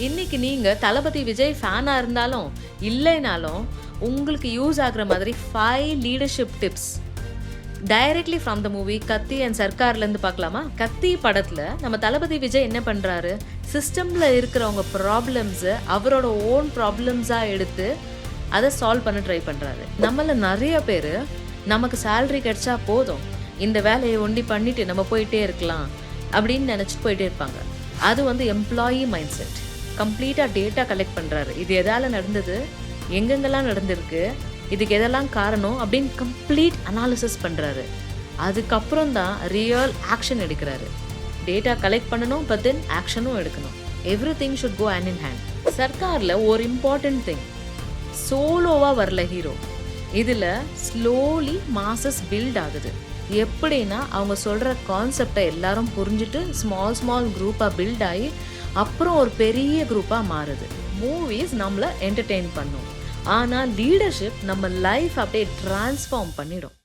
இன்னைக்கு நீங்க தளபதி விஜய் ஃபேனா இருந்தாலும், இல்லைனாலும் உங்களுக்கு யூஸ் ஆகுற மாதிரி 5 leadership tips directly from the movie கத்தி அண்ட் சர்க்கார்லேருந்து பார்க்கலாமா? கத்தி படத்துல நம்ம தளபதி விஜய் என்ன பண்றாரு? சிஸ்டம்ல இருக்கிறவங்க ப்ராப்ளம்ஸை அவரோட ஓன் ப்ராப்ளம்ஸா எடுத்து அதை சால்வ் பண்ண ட்ரை பண்றாரு. நம்மள நிறைய பேர் நமக்கு சேலரி கிடைச்சா போதும், இந்த வேலையை ஒண்டி பண்ணிட்டு நம்ம போயிட்டே இருக்கலாம் அப்படின்னு நினைச்சிட்டு போயிட்டே இருப்பாங்க. அது வந்து எம்ப்ளாயி மைண்ட் செட். கம்ப்ளீட்டாக டேட்டா கலெக்ட் பண்ணுறாரு. இது எதால் நடந்தது, எங்கெங்கெல்லாம் நடந்திருக்கு, இதுக்கு எதெல்லாம் காரணம் அப்படின்னு கம்ப்ளீட் அனாலிசிஸ் பண்ணுறாரு. அதுக்கப்புறம் தான் ரியல் ஆக்ஷன் எடுக்கிறாரு. டேட்டா கலெக்ட் பண்ணணும், பட் தென் ஆக்ஷனும் எடுக்கணும். Everything should go hand in hand. சர்க்காரில் ஒரு இம்பார்ட்டன்ட் திங், சோலோவாக வரல ஹீரோ. இதில் ஸ்லோலி மாசஸ் பில்ட் ஆகுது. எப்படின்னா அவங்க சொல்கிற கான்செப்டை எல்லாரும் புரிஞ்சுட்டு ஸ்மால் குரூப்பாக பில்ட் ஆகி அப்புறம் ஒரு பெரிய குரூப்பாக மாறுது. மூவிஸ் நம்மளை என்டர்டெயின் பண்ணும், ஆனால் லீடர்ஷிப் நம்ம லைஃப் அப்படியே டிரான்ஸ்ஃபார்ம் பண்ணிடும்.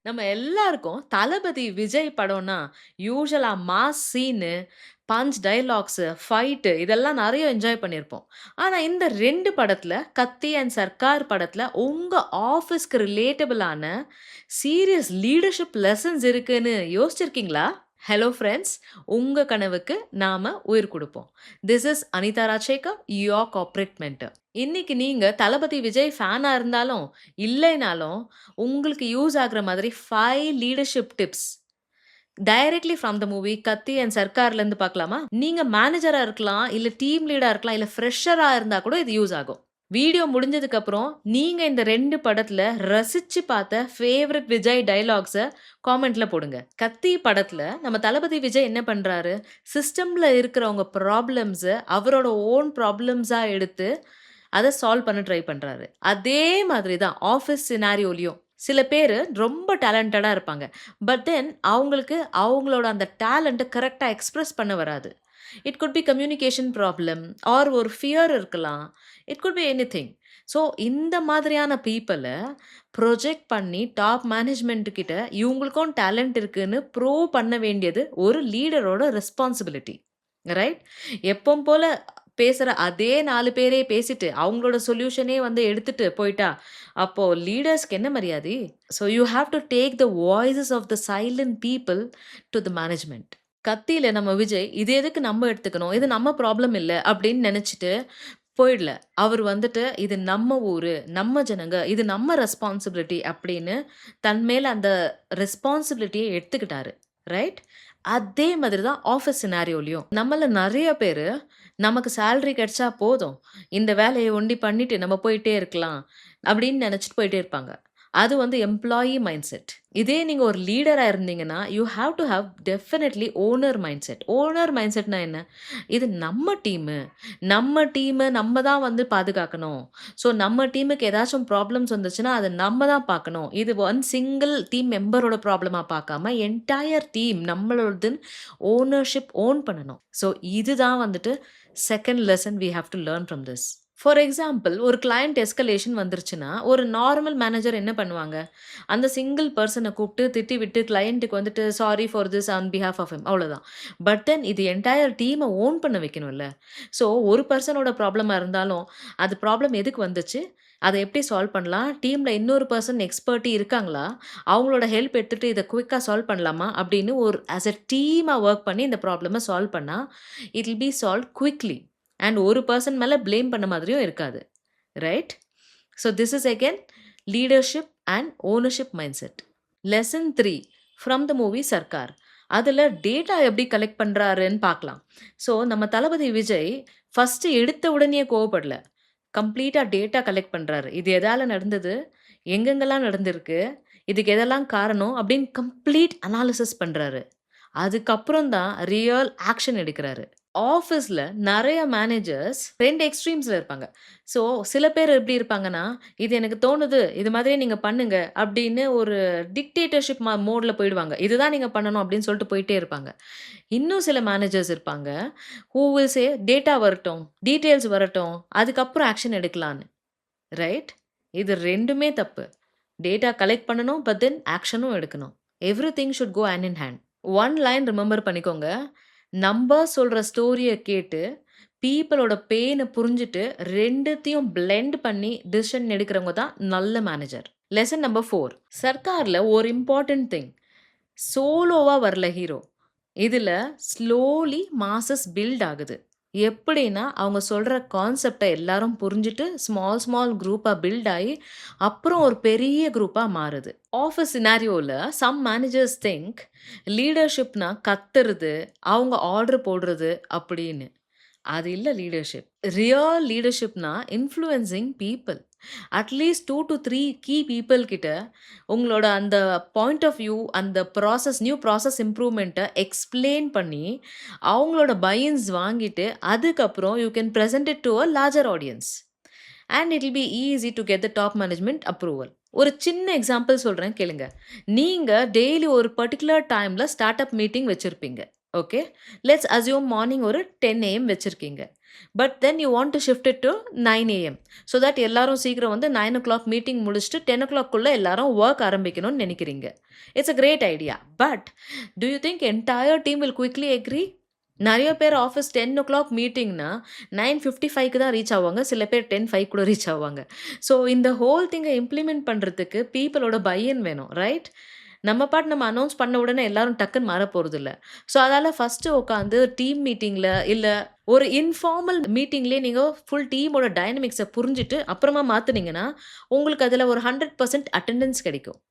நம்ம எல்லாருக்கும் தளபதி விஜய் படம்னா யூஸ்வலாக mass scene, punch dialogues, fight இதெல்லாம் நிறைய என்ஜாய் பண்ணியிருப்போம். ஆனால் இந்த 2 படத்தில், கத்தி அண்ட் சர்க்கார் படத்தில் உங்கள் ஆஃபீஸ்க்கு ரிலேட்டபிளான சீரியஸ் லீடர்ஷிப் லெசன்ஸ் இருக்குன்னு யோசிச்சிருக்கீங்களா? ஹலோ ஃப்ரெண்ட்ஸ், உங்கள் கனவுக்கு நாம் உயிர் கொடுப்போம். This is Anitha Rajasekar, your corporate mentor. இன்னைக்கு நீங்கள் தளபதி விஜய் ஃபேனாக இருந்தாலும், இல்லைனாலும் உங்களுக்கு யூஸ் ஆகுற மாதிரி 5 leadership tips directly from the movie கத்தி அண்ட் சர்க்கார்லேருந்து பார்க்கலாமா? நீங்கள் மேனேஜராக இருக்கலாம், இல்லை டீம் லீடாக இருக்கலாம், இல்லை ஃப்ரெஷராக இருந்தால் கூட இது யூஸ் ஆகும். வீடியோ முடிஞ்சதுக்கப்புறம் நீங்கள் இந்த 2 படத்தில் ரசித்து பார்த்த ஃபேவரட் விஜய் டைலாக்ஸை காமெண்ட்டில் போடுங்க. கத்தி படத்தில் நம்ம தளபதி விஜய் என்ன பண்ணுறாரு? சிஸ்டமில் இருக்கிறவங்க ப்ராப்ளம்ஸை அவரோட ஓன் ப்ராப்ளம்ஸாக எடுத்து அதை சால்வ் பண்ண ட்ரை பண்ணுறாரு. அதே மாதிரி தான் ஆஃபீஸ் சினாரியோலையும் சில பேர் ரொம்ப டேலண்டடாக இருப்பாங்க, பட் தென் அவங்களுக்கு அவங்களோட அந்த டேலண்ட்டை கரெக்டாக எக்ஸ்ப்ரெஸ் பண்ண வராது. It could be communication problem R ஒரு ஃபியர் இருக்கலாம். It could be anything. So இந்த மாதிரியான பீப்பிளை ப்ரொஜெக்ட் பண்ணி டாப் மேனேஜ்மெண்ட் கிட்ட இவங்களுக்கும் டேலண்ட் இருக்குன்னு ப்ரூவ் பண்ண வேண்டியது ஒரு லீடரோட ரெஸ்பான்சிபிலிட்டி, ரைட்? எப்பவும் போல பேசுகிற அதே 4 பேரே பேசிட்டு அவங்களோட சொல்யூஷனே வந்து எடுத்துட்டு போயிட்டா அப்போ லீடர்ஸ்க்கு என்ன மரியாதை? So you have to take the voices of the silent people to the management. கத்தியில நம்ம விஜய் இது எதுக்கு நம்ம எடுத்துக்கணும், இது நம்ம ப்ராப்ளம் இல்லை அப்படின்னு நினச்சிட்டு போயிடல. அவர் வந்துட்டு இது நம்ம ஊரு, நம்ம ஜனங்க, இது நம்ம ரெஸ்பான்சிபிலிட்டி அப்படின்னு தன் மேல அந்த ரெஸ்பான்சிபிலிட்டியை எடுத்துக்கிட்டாரு, ரைட்? அதே மாதிரி தான் ஆஃபீஸ் சினாரியோலையும் நம்மள நிறைய பேர் நமக்கு சேலரி கிடைச்சா போதும், இந்த வேலையை ஒண்டி பண்ணிட்டு நம்ம போயிட்டே இருக்கலாம் அப்படின்னு நினச்சிட்டு போயிட்டே இருப்பாங்க. அது வந்து எம்ப்ளாயி மைண்ட் செட். இதே நீங்கள் ஒரு லீடராக இருந்தீங்கன்னா you have to have definitely owner mindset. Owner mind செட்னா என்ன? இது நம்ம டீமு நம்ம தான் வந்து பாதுகாக்கணும். ஸோ நம்ம டீமுக்கு ஏதாச்சும் ப்ராப்ளம்ஸ் வந்துச்சுன்னா அதை நம்ம தான் பார்க்கணும். இது ஒன் சிங்கிள் டீம் மெம்பரோட ப்ராப்ளமாக பார்க்காம என்டையர் டீம் நம்மளோடதுன்னு ஓனர்ஷிப் ஓன் பண்ணணும். ஸோ இதுதான் வந்துட்டு second lesson we have to learn from this. For example, ஒரு கிளையண்ட் எஸ்கலேஷன் வந்துருச்சுன்னா ஒரு நார்மல் மேனேஜர் என்ன பண்ணுவாங்க? அந்த சிங்கிள் பர்சனை கூப்பிட்டு திட்டி விட்டு கிளையண்ட்டுக்கு வந்துட்டு sorry for this on behalf of him, அவ்வளோதான். பட் தென் இது என்டையர் டீமை ஓன் பண்ண வைக்கணும்ல. ஸோ ஒரு பர்சனோட ப்ராப்ளமாக இருந்தாலும் அது ப்ராப்ளம் எதுக்கு வந்துச்சு, அதை எப்படி சால்வ் பண்ணலாம், டீமில் இன்னொரு பர்சன் எக்ஸ்பர்ட்டி இருக்காங்களா, அவங்களோட ஹெல்ப் எடுத்துகிட்டு இதை குயிக்காக சால்வ் பண்ணலாமா அப்படின்னு ஒரு ஆஸ் எ டீமாக ஒர்க் பண்ணி இந்த ப்ராப்ளமை சால்வ் பண்ணால் it will B solve quickly. And ஒரு பர்சன் மேலே ப்ளேம் பண்ண மாதிரியும் இருக்காது, right? So this is again leadership and ownership mind set. Lesson 3 from the movie Sarkar. அதில் டேட்டா எப்படி கலெக்ட் பண்ணுறாருன்னு பார்க்கலாம். ஸோ நம்ம தளபதி விஜய் ஃபஸ்ட்டு எடுத்த உடனே கோவப்படல, கம்ப்ளீட்டாக டேட்டா கலெக்ட் பண்ணுறாரு. இது எதால் நடந்தது, எங்கெங்கெல்லாம் நடந்திருக்கு, இதுக்கு எதெல்லாம் காரணம் அப்படின்னு கம்ப்ளீட் அனாலிசிஸ் பண்ணுறாரு. அதுக்கப்புறம் தான் ரியல் ஆக்ஷன் எடுக்கிறாரு. ஆஃபீஸில் நிறைய மேனேஜர்ஸ் 2 எக்ஸ்ட்ரீம்ஸில் இருப்பாங்க. ஸோ சில பேர் எப்படி இருப்பாங்கன்னா, இது எனக்கு தோணுது, இது மாதிரியே நீங்கள் பண்ணுங்க அப்படின்னு ஒரு டிக்டேட்டர்ஷிப் மோடில் போயிடுவாங்க. இதுதான் நீங்கள் பண்ணணும் அப்படின்னு சொல்லிட்டு போயிட்டே இருப்பாங்க. இன்னும் சில மேனேஜர்ஸ் இருப்பாங்க, ஹூ வில் சே டேட்டா வரட்டும், டீட்டெயில்ஸ் வரட்டும், அதுக்கப்புறம் ஆக்ஷன் எடுக்கலான்னு, ரைட்? இது 2மே தப்பு. டேட்டா கலெக்ட் பண்ணணும், பட் தென் ஆக்ஷனும் எடுக்கணும். Everything should go hand in hand. One line remember பண்ணிக்கோங்க. நம்பர் சொல்ற ஸ்டோரிய கேட்டு, பீப்பிளோட பெயின புரிஞ்சுட்டு 2த்தையும் பிளெண்ட் பண்ணி டிசிஷன் எடுக்கிறவங்க தான் நல்ல மேனேஜர். Lesson number 4. சர்க்கார்ல ஒரு இம்பார்ட்டன்ட் திங். சோலோவா வரல ஹீரோ. இதுல ஸ்லோலி மாஸஸ் பில்ட் ஆகுது. எப்படின்னா, அவங்க சொல்ற கான்செப்ட்ட எல்லாரும் புரிஞ்சுட்டு, ஸ்மால் ஸ்மால் குரூப்பா பில்ட் ஆயி, அப்புறம் ஒரு பெரிய குரூப்பா மாறுது. ஆஃபீஸ் சினாரியோல சம் மேனேஜர்ஸ் திங்க் லீடர்ஷிப்னா கத்துறது, அவங்க ஆர்டர் போடுறது அப்படின்னு. அது இல்ல லீடர்ஷிப். ரியல் லீடர்ஷிப்னா influencing people. At least 2 to 3 key people கிட்ட உங்களோட அந்த பாயிண்ட் ஆஃப் வியூ, அந்த ப்ராசஸ் நியூ ப்ராசஸ் இம்ப்ரூவ்மெண்ட்ட எக்ஸ்ப்ளெயின் பண்ணி, அவங்களோட பையின்ஸ் வாங்கிட்டு, அதுக்கப்புறம் you can present it to a larger audience. And it will be easy to get the top management approval. ஒரு சின்ன எக்ஸாம்பிள் சொல்றேன் கேளுங்க. நீங்க டெய்லி ஒரு பர்ட்டிகுலர் டைம்ல ஸ்டார்ட் அப் மீட்டிங் வச்சிருப்பீங்க. ஓகே. லெட்ஸ் அஸ்யூம் மார்னிங் ஒரு 10 AM வச்சிருக்கீங்க. But then you want to shift it to 9 AM. So that எல்லாரும் சீக்கிரம் வந்து 9:00 மீட்டிங் முடிச்சுட்டு 10:00க்குள்ள எல்லாரும் வொர்க் ஆரம்பிக்கணும்னு நினைக்கிறீங்க. It's a great idea. But do you think entire team will quickly agree? நெறைய பேர் ஆஃபீஸ் 10:00 மீட்டிங்னா 9:55க்கு தான் ரீச் ஆவாங்க. சில பேர் 10:05 கூட ரீச் ஆவாங்க. ஸோ இந்த ஹோல் திங்க இம்ப்ளிமெண்ட் பண்றதுக்கு பீப்பிளோட பை-இன் வேணும். ரைட்? நம்ம அனவுன்ஸ் பண்ண உடனே எல்லாரும் டக்குன்னு மாறப் போறதில்ல. ஸோ அதால ஃபர்ஸ்ட்டு உட்காந்து டீம் மீட்டிங்ல இல்ல ஒரு இன்ஃபார்மல் மீட்டிங்லயே நீங்க ஃபுல் டீமோட டைனமிக்ஸ புரிஞ்சுட்டு அப்புறமா மாத்துனீங்கன்னா, உங்களுக்கு அதுல ஒரு 100% அட்டெண்டன்ஸ் கிடைக்கும்.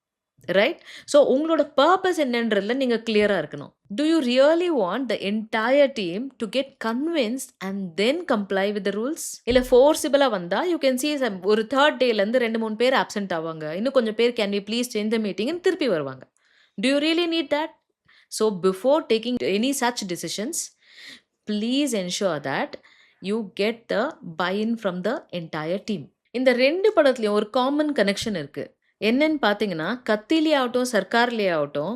ரைட்? ஸோ உங்களோட பர்ப்பஸ் என்னன்றதுல நீங்க கிளியரா இருக்கணும். Do you really want the entire team to get convinced and then comply with the rules? இல்ல ஃபோர்ஸிபிளா வந்தா யூ கேன் சீ ஒரு 3 டேலேருந்து 2, 3 பேர் ஆப்சென்ட் ஆவாங்க. இன்னும் கொஞ்சம் பேர் can we please change the மீட்டிங்ன்னு திருப்பி வருவாங்க. Do you really need that? So before taking any such decisions, please ensure that you get the buy in from the entire team. இந்த 2 படத்துலயும் ஒரு காமன் கனெக்ஷன் இருக்கு. என்னன்னு பார்த்தீங்கன்னா, கத்திலே ஆகட்டும், சர்க்கார்லயே ஆகட்டும்,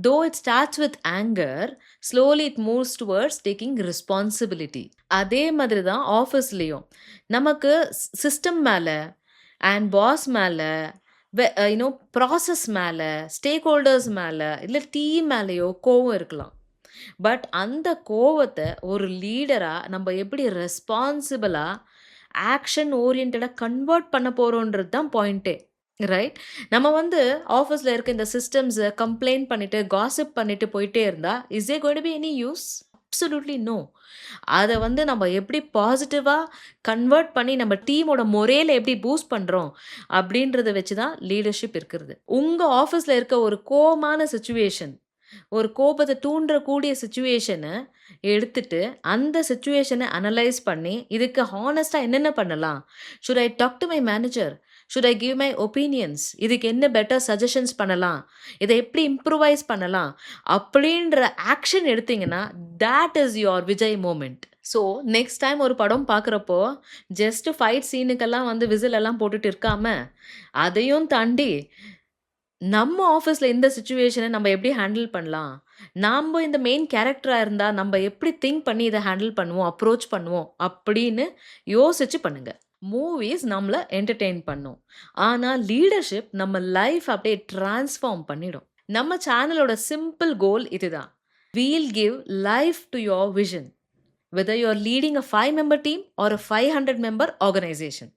though it starts with anger, slowly it moves towards taking responsibility. அதே மாதிரி தான் ஆஃபீஸ்லயும். நமக்கு சிஸ்டம் மேல அண்ட் பாஸ் மேல, ப்ராசஸ் மேல, ஸ்டேக் ஹோல்டர்ஸ் மேல, இல்ல டீம் மேலயோ கோவம் இருக்கலாம். பட் அந்த கோவத்த ஒரு லீடரா நம்ம எப்படி ரெஸ்பான்சிபிளா, ஆக்ஷன் ஓரியன்டடா கன்வெர்ட் பண்ண போறோம்ன்றது தான் பாயிண்ட்டே. ரைட்? நம்ம வந்து ஆஃபீஸ்ல இருக்க இந்த சிஸ்டம்ஸ கம்ப்ளைண்ட் பண்ணிட்டு, காசிப் பண்ணிட்டு போயிட்டே இருந்தா, is there going to be any use? Absolutely no. அத வந்து நம்ம எப்படி பாசிட்டிவா கன்வெர்ட் பண்ணி நம்ம டீமோட மொரேல எப்படி பூஸ்ட் பண்றோம் அப்படின்றத வச்சு தான் லீடர்ஷிப் இருக்கிறது. உங்க ஆஃபீஸ்ல இருக்க ஒரு கோவமான சிச்சுவேஷன், ஒரு கோபத்த தூண்டக்கூடிய சிச்சுவேஷன எடுத்துட்டு, அந்த சிச்சுவேஷன அனலைஸ் பண்ணி, இதுக்கு ஹானஸ்ட்டா என்னென்ன பண்ணலாம்? Should I talk to my manager? Should I give my opinions? இதுக்கு என்ன பெட்டர் சஜஷன்ஸ் பண்ணலாம்? இத எப்படி இம்ப்ரூவைஸ் பண்ணலாம்? அப்படின்ற ஆக்ஷன் எடுத்தீங்கன்னா, that is your Vijay moment. So, next time ஒரு படம் பார்க்குறப்போ, ஜஸ்ட் ஃபைட் சீனுக்கெல்லாம் வந்து விசில் எல்லாம் போட்டுட்டு இருக்காம, அதையும் தாண்டி நம்ம ஆஃபீஸ்ல இந்த சிச்சுவேஷன நம்ம எப்படி ஹேண்டில் பண்ணலாம்? நாம்ப இந்த மெயின் கேரக்டரா இருந்தா, நம்ப எப்படி திங்க் பண்ணி இத ஹேண்டில் பண்ணுவோம், அப்ரோச் பண்ணுவோம் அப்படின்னு யோசிச்சு பண்ணுங்க. மூவிஸ் நம்மள என்டர்டெயின் பண்ணும். ஆனா லீடர்ஷிப் நம்ம லைஃப் அப்படியே டிரான்ஸ்ஃபார்ம் பண்ணிடும். நம்ம சேனலோட சிம்பிள் கோல் இதுதான். We'll give life to your vision. Whether you are leading a 5 member team or a 500 member organisation.